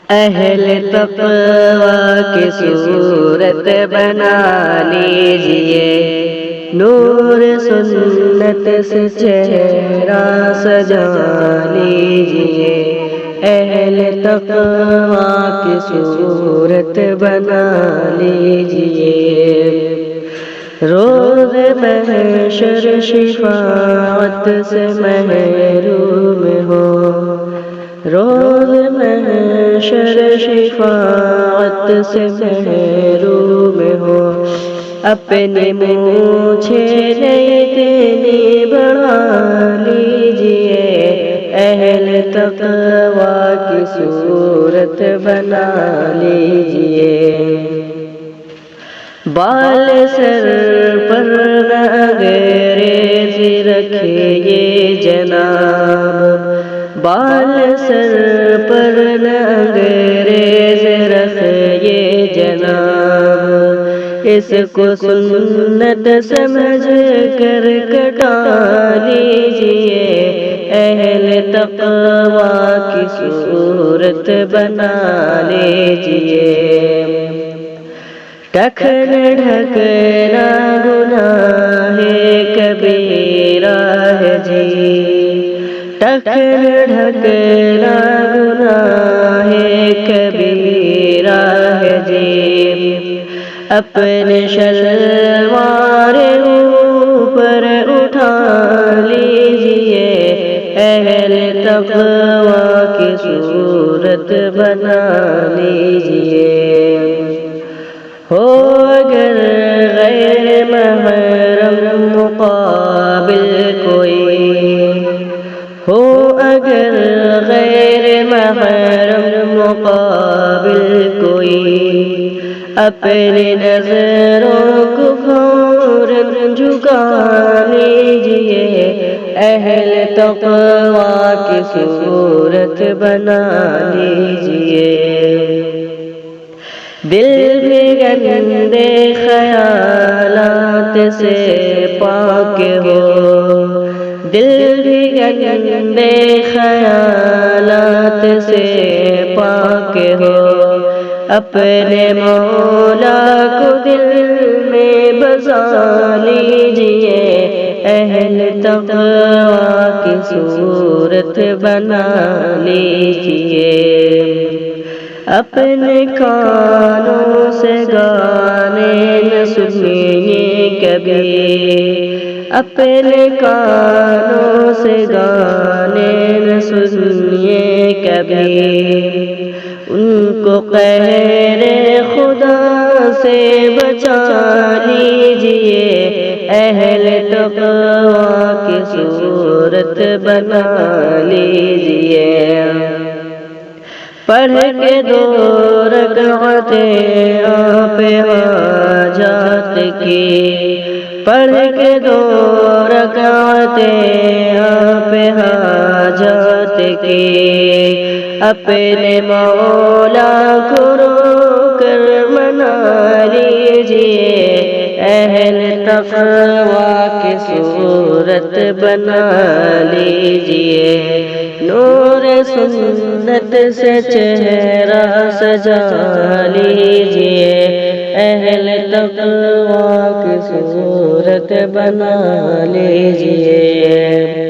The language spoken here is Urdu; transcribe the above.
اہل تقوی کی صورت بنا لیجئے، نور سنت سے چہرہ سجا لیجئے، اہل تقوی کی صورت بنا لیجئے۔ روز محشر شفاعت سے محروم ہو، روز محشر شفاعت سے محروم ہو، اپنی مونچھیں اتنی بڑھا لیجئے، اہل تقوی کی صورت بنا لیجئے۔ بال سر پر نہ انگریز رکھیے جناب، بال سر پر نہ انگریز رکھیے جناب، اس کو سنت سمجھ کر کٹا لیجئے، اہل تقوی کی صورت بنا لیجئے۔ ٹخن ڈھکنا گناہ کبیرہ ہے جی، ٹخن ڈھکنا گناہ کبیرہ ہے جی، اپنے شلوار اوپر اٹھا لیجئے، اہل تقوی کی صورت بنا لیجئے۔ ہو اگر غیر محرم مقابل کوئی، ہو اگر غیر محرم مقابل کوئی، اپنی نظروں کو فوراً جھکا لیجئے، اہل تقوی کی صورت بنا لیجئے۔ دل بھی گندے خیالات سے پاک ہو، دل بھی گندے خیالات سے پاک ہو، اپنے مولا کو دل میں بسا لیجئے، اہل تقوی کی صورت بنا لیجئے۔ اپنے کانوں سے گانے نہ سنیے کبھی، اپنے کانوں سے گانے نہ سنیے کبھی، ان کو قہر خدا سے بچا لیجئے، اہل تقوی کی صورت بنا لیجئے۔ پڑھ کے 2 رکعتیں آپ حاجات کی، پڑھ کے 2 رکعتیں آپ حاجات کی، اپنے مولا کو رو کر منا لیجئے، اہل تقوی کی صورت بنا لیجئے۔ نور سنت سے چہرہ سجا لیجئے، اہل تقوی کی صورت بنا لیجئے۔